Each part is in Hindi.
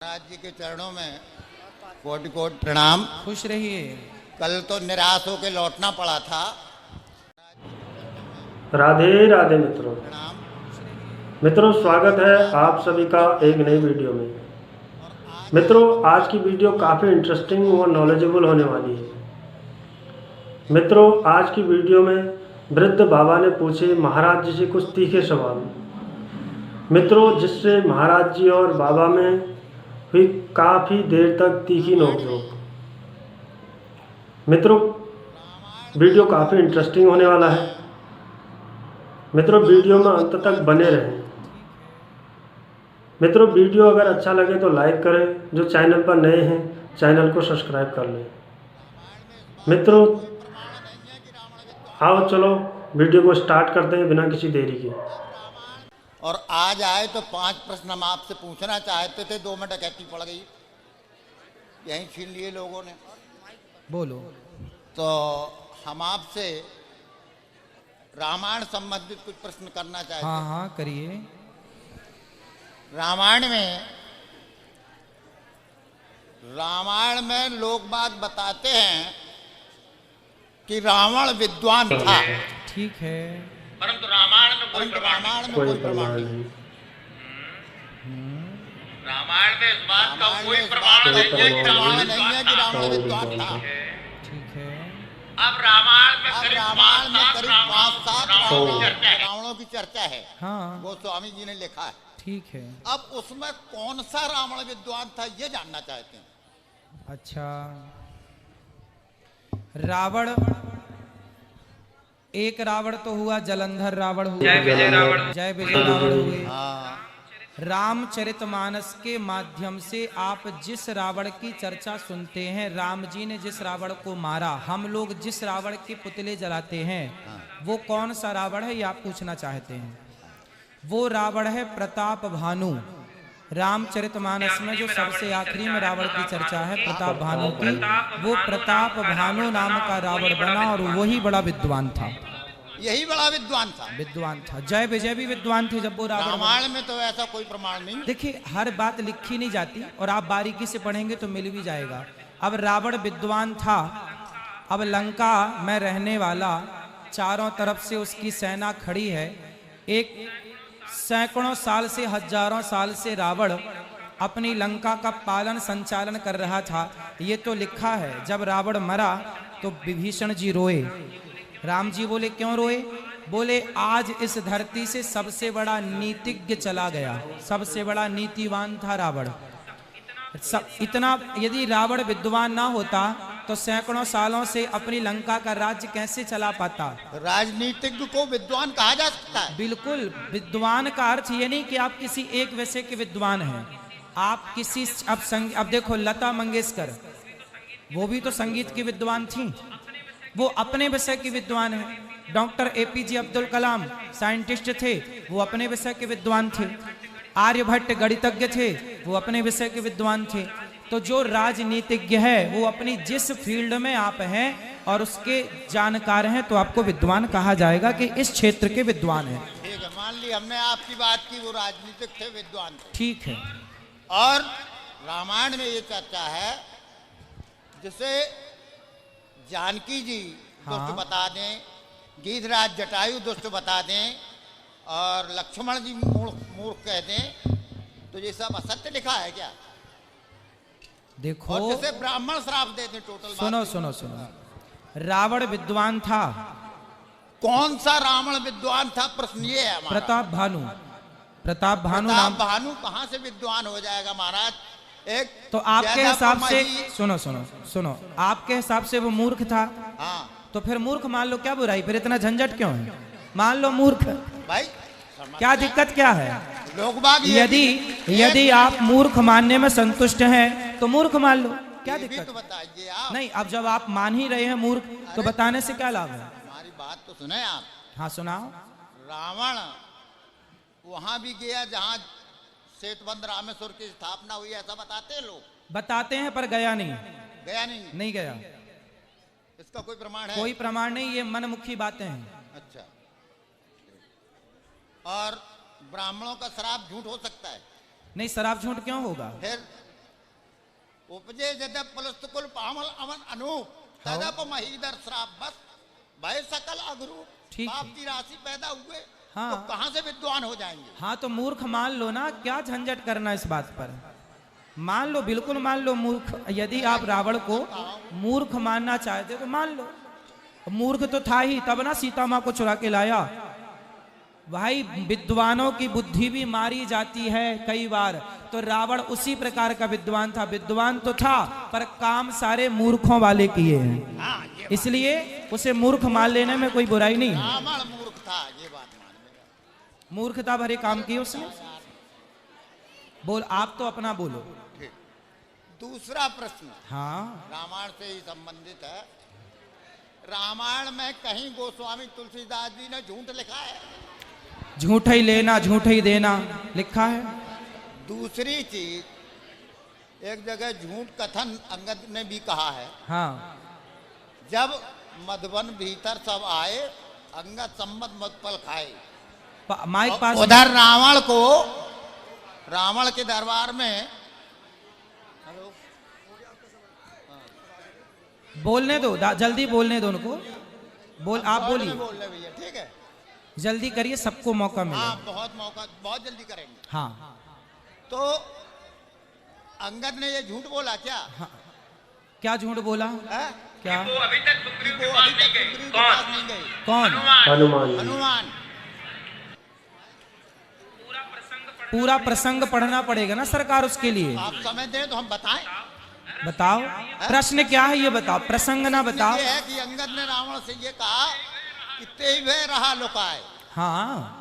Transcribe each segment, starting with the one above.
महाराज जी के चरणों में कोटि कोटि प्रणाम। खुश रहिए। कल तो निराश होकर लौटना पड़ा था। राधे राधे मित्रों। प्रणाम। मित्रों, स्वागत है आप सभी का एक नई वीडियो में। मित्रों, आज की वीडियो काफ़ी इंटरेस्टिंग और नॉलेजेबल होने वाली है। मित्रों, आज की वीडियो में वृद्ध बाबा ने पूछे महाराज जी से कुछ तीखे सवाल, मित्रों, जिससे महाराज जी और बाबा में हुई काफ़ी देर तक तीखी नोकझोंक। मित्रों, वीडियो काफ़ी इंटरेस्टिंग होने वाला है। मित्रों, वीडियो में अंत तक बने रहें। मित्रों, वीडियो अगर अच्छा लगे तो लाइक करें, जो चैनल पर नए हैं चैनल को सब्सक्राइब कर लें। मित्रों, आओ चलो वीडियो को स्टार्ट करते हैं बिना किसी देरी के। और आज आए तो 5 प्रश्न हम आपसे पूछना चाहते थे, 2 में डकैती पड़ गई, यहीं छीन लिए लोगों ने। बोलो। तो हम आपसे रामायण संबंधित कुछ प्रश्न करना चाहते हाँ हैं। हाँ करिए। रामायण में लोग बात बताते हैं कि रावण विद्वान था, ठीक है। परंतु रामायण में कोई प्रमाण नहीं। रामायण में इस बात का कोई प्रमाण नहीं है कि रावण विद्वान था। ठीक है। अब रामायण में करीब 5-7 रावणों की चर्चा है। हाँ वो स्वामी जी ने लिखा है। ठीक है। अब उसमें कौन सा रावण विद्वान था ये जानना चाहते हैं। अच्छा, रावण, एक रावण तो हुआ जलंधर रावण हुआ, जय विजय रावण हुए। रामचरितमानस के माध्यम से आप जिस रावण की चर्चा सुनते हैं, राम जी ने जिस रावण को मारा, हम लोग जिस रावण के पुतले जलाते हैं, वो कौन सा रावण है ये आप पूछना चाहते हैं। वो रावण है प्रताप भानु। रामचरितमानस में जो सबसे आखिरी में रावण की चर्चा है प्रताप भानु की, वो प्रताप भानु नाम का रावण बना और वही बड़ा विद्वान था। यही बड़ा विद्वान था। जय विजय भी विद्वान थे जब वो रावण। रामायण में तो ऐसा कोई प्रमाण नहीं। देखिए, हर बात लिखी नहीं जाती और आप बारीकी से पढ़ेंगे तो मिल भी जाएगा। अब रावण विद्वान था। अब लंका में रहने वाला, चारों तरफ से उसकी सेना खड़ी है। एक सैकड़ों साल से, हजारों साल से रावण अपनी लंका का पालन संचालन कर रहा था। ये तो लिखा है। जब रावण मरा तो विभीषण जी रोए। राम जी बोले क्यों रोए? बोले आज इस धरती से सबसे बड़ा नीतिज्ञ चला गया, सबसे बड़ा नीतिवान था रावण। इतना यदि रावण विद्वान ना होता तो सैकड़ों सालों से अपनी लंका का राज्य कैसे चला पाता? राजनीतिज्ञ को विद्वान कहा जा सकता है? बिल्कुल। विद्वान का अर्थ ये नहीं कि आप किसी एक विषय के विद्वान हैं। आप किसी अब देखो, लता मंगेशकर, वो भी तो संगीत की विद्वान थी, वो अपने विषय के विद्वान है। Doctor APJ Abdul Kalam scientist थे, वो अपने विषय के विद्वान थे। आर्यभट्ट गणितज्ञ थे, वो अपने विषय के विद्वान थे। तो जो राजनीतिज्ञ है वो अपनी जिस फील्ड में आप हैं और उसके जानकार हैं तो आपको विद्वान कहा जाएगा कि इस क्षेत्र के विद्वान हैं। ठीक है, मान ली हमने आपकी बात की, वो राजनीतिक थे, विद्वान थे। ठीक है। और रामायण में ये चर्चा है, जिसे जानकी जी दुष्ट बता दें, गीधराज जटायु दुष्ट बता दें और लक्ष्मण जी मूर्ख कह दें, तो ये सब असत्य लिखा है क्या? देखो, और जैसे ब्राह्मण श्राप देते टोटल। सुनो, रावण विद्वान था। कौन सा रावण विद्वान था, प्रश्न ये है हमारा। प्रताप भानु नाम। भानु कहाँ से विद्वान हो जाएगा महाराज? एक तो आपके हिसाब से, सुनो, आपके हिसाब से वो मूर्ख था। हाँ, तो फिर मूर्ख मान लो, क्या बुराई? फिर इतना झंझट क्यों है? मान लो मूर्ख, भाई क्या दिक्कत क्या है? लोग बाग यदि आप मूर्ख मानने में संतुष्ट हैं तो मूर्ख मान लो, क्या दिक्कत? तो बताइए आप। नहीं, अब जब आप मान ही रहे हैं मूर्ख, तो बताने से क्या लाभ है? हमारी बात तो सुने आप। हाँ सुनाओ। रावण वहां भी गया जहां सेतुबंध रामेश्वर की स्थापना हुई, ऐसा बताते हैं लोग। बताते हैं पर गया नहीं। नहीं गया। इसका कोई प्रमाण है? कोई प्रमाण नहीं, ये मनमुखी बातें हैं। अच्छा। और ब्राह्मणों का श्राप झूठ हो सकता है? नहीं, श्राप झूठ क्यों होगा? फिर उपजे जद पुलस्तकुल पामल अमन अनूप तदप महीदर श्राप बस भय सकल अगरूप। ठीक है। पाप की राशि पैदा हुए हाँ। तो कहां से विद्वान हो जाएंगे? हाँ तो मूर्ख मान लो ना, क्या झंझट करना इस बात पर। मान लो, बिल्कुल मान लो मूर्ख। यदि आप रावण को मूर्ख मानना चाहते तो मान लो, मूर्ख तो था ही, तब ना सीता माँ को चुरा के लाया। भाई विद्वानों की बुद्धि भी मारी जाती है कई बार, तो रावण उसी प्रकार का विद्वान था। विद्वान तो था पर काम सारे मूर्खों वाले किए हैं, हाँ, ये इसलिए उसे मूर्ख मान लेने में कोई बुराई नहीं है। रावण मूर्ख था, ये बात मान लेगा। मूर्खता भरे काम किए उसने। बोल, आप तो अपना बोलो। ठीक। दूसरा प्रश्न हाँ रामायण से ही संबंधित है। रामायण में कहीं गोस्वामी तुलसीदास जी ने झूठ लिखा है? झूठ ही लेना झूठ ही देना लिखा है। दूसरी चीज, एक जगह झूठ कथन अंगद ने भी कहा है। हाँ जब मधुबन भीतर सब आए, अंगद सम्मत मत पल खाए। माइक पास। उधर रावण को, रावण के दरबार में, हेलो, बोलने दो, जल्दी बोलने दो उनको। बोल, आप बोलिए, बोल रहे भैया, ठीक है। जल्दी करिए, सबको मौका मिले। हाँ, बहुत मौका, बहुत जल्दी करेंगे। हाँ तो अंगद ने ये झूठ बोला क्या? हाँ। क्या झूठ बोला? है? क्या? वो अभी तक सुग्रीव के पास नहीं गए। कौन? हनुमान। हनुमान। पूरा प्रसंग पढ़ना पड़ेगा ना सरकार, उसके लिए। आप समय दें तो हम बताएं। बताओ प्रश्न क्या है, ये बताओ, प्रसंग ना बताओ। ये है कि अंगद ने रावण से ये कहा कि तेवे रहा लुकाए। हाँ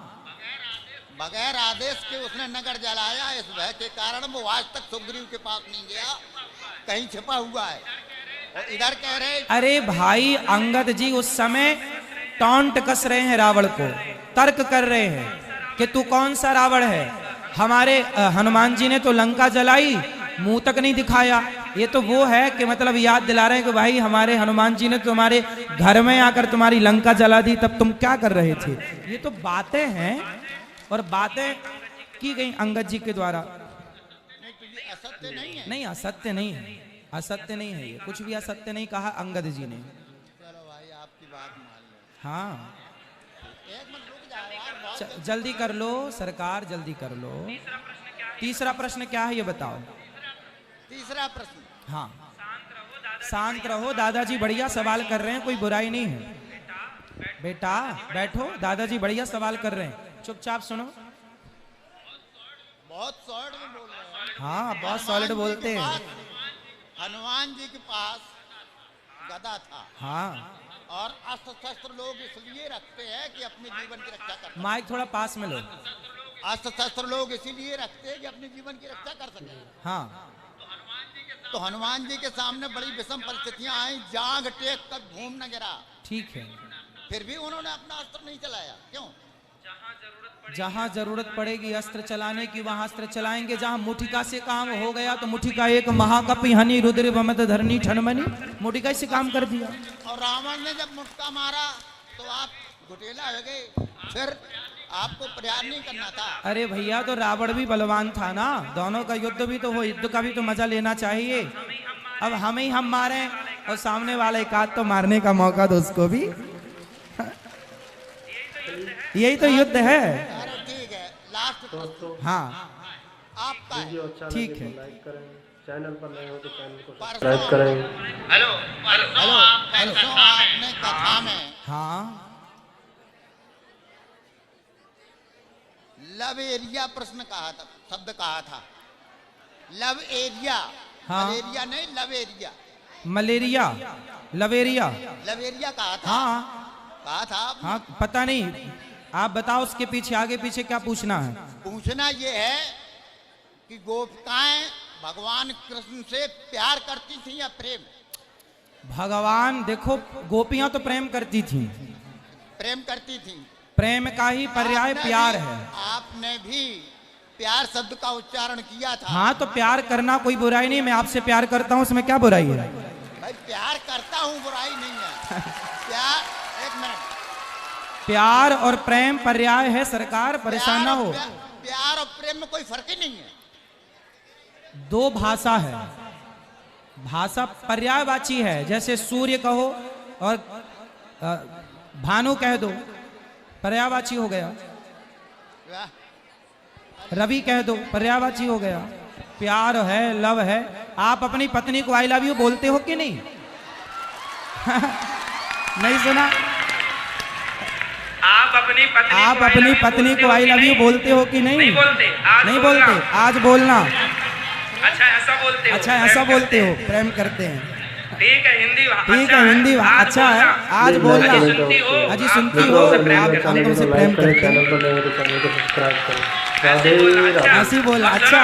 बगैर आदेश के उसने नगर जलाया। इस भय के कारण वो आज तक सुग्रीव के पास नहीं गया, कहीं छिपा हुआ है। और इधर कह रहे, अरे भाई अंगद जी उस समय टॉन्ट कस रहे हैं रावण को, तर्क कर रहे हैं कि तू कौन सा रावण है। हमारे हनुमान जी ने तो लंका जलाई, मुंह तक नहीं दिखाया। ये तो वो है कि मतलब याद दिला रहे हैं कि भाई हमारे हनुमान जी ने तुम्हारे घर में आकर तुम्हारी लंका जला दी, तब तुम क्या कर रहे थे। ये तो बातें हैं, और बातें की गई अंगद जी के द्वारा। नहीं तो ये असत्य नहीं है। नहीं असत्य नहीं है, असत्य नहीं है, ये कुछ भी असत्य नहीं कहा अंगद जी ने। चलो भाई, आपकी बात मान लो। हाँ एक मिनट रुक जाओ यार, बहुत जल्दी कर लो सरकार, जल्दी कर लो। तीसरा प्रश्न क्या है ये बताओ। तीसरा प्रश्न, हाँ शांत रहो, दादाजी बढ़िया सवाल कर रहे हैं, कोई बुराई नहीं है। बेटा बैठो, दादाजी बढ़िया सवाल कर रहे हैं, चुपचाप सुनो। बहुत सॉलिड में बोल रहे हैं। हाँ बहुत सॉलिड बोलते हैं। हनुमान जी के पास गदा था। हाँ और अस्त्र शस्त्र लोग इसलिए रखते हैं कि अपने जीवन की रक्षा कर सकें। माइक थोड़ा पास में लो। अस्त्र शस्त्र लोग इसीलिए रखते हैं कि अपने जीवन की रक्षा कर सकें। हाँ तो हनुमान जी के सामने बड़ी विषम परिस्थितियां आई, जांग टेक कर घूम न गिरा, ठीक है, फिर भी उन्होंने अपना अस्त्र नहीं चलाया। क्यों? जहाँ जरूरत पड़ेगी अस्त्र चलाने की वहां अस्त्र चलाएंगे। जहाँ मुठिका से काम हो गया तो मुठिका एक महाकपि हनि रुद्र बमत धरनी ठनमनी, मुठिका से काम कर दिया। और रावण ने जब मुटका मारा तो आप घुटेला हो गए, फिर आपको प्रयास नहीं करना था। अरे भैया तो रावण भी बलवान था ना, दोनों का युद्ध भी तो हो, युद्ध का भी तो मजा लेना चाहिए। अब हम मारे और सामने वाला एक आध तो मारने का मौका दो उसको भी, यही तो युद्ध है। अरे ठीक है, लास्ट दोस्तों हाँ आपका है। वीडियो अच्छा ठीक लगे है। तो लाइक करें, चैनल पर नए हो तो चैनल को परसों- सब्सक्राइब करें। हेलो, परसों आपने कथा में हाँ लव एरिया प्रश्न कहा था, शब्द कहा था। लव एरिया, हाँ। मलेरिया नहीं, लव एरिया। मलेरिया लवेरिया, लव एरिया कहा था, हाँ कहा था आपने। हाँ पता नहीं, आप बताओ उसके पीछे आगे पीछे क्या पूछना है। पूछना ये है कि गोपिकाएं भगवान कृष्ण से प्यार करती थी या प्रेम? भगवान देखो, गोपियां तो प्रेम करती थी, प्रेम करती थी। प्रेम का ही पर्याय आपने प्यार भी- है। आपने भी प्यार शब्द का उच्चारण किया था। हाँ तो प्यार करना कोई बुराई नहीं, मैं आपसे प्यार करता हूँ, उसमें क्या बुराई है। भाई प्यार करता हूँ, बुराई नहीं है। प्यार, एक मिनट, प्यार और प्रेम पर्याय है सरकार, परेशान ना हो। प्यार और प्रेम में कोई फर्क ही नहीं है। दो भाषा है, भाषा पर्यायवाची है, जैसे सूर्य कहो और भानु कह दो, पर्यायवाची हो गया। रवि कह दो, पर्यायवाची हो गया। प्यार है, लव है। आप अपनी पत्नी को आई लव यू बोलते हो कि नहीं? नहीं सुना? आप अपनी पत्नी को आई लव यू बोलते हो कि नहीं? नहीं बोलते। आज बोलना। अच्छा ऐसा बोलते हो, प्रेम करते हैं। ठीक है, हिंदी अच्छा है, आज बोलना। अजी सुनती हो, आप हम तुमसे प्रेम करते हैं। चैनल पर नए हो तो चैनल को सब्सक्राइब करें। ऐसे बोलना। अच्छा।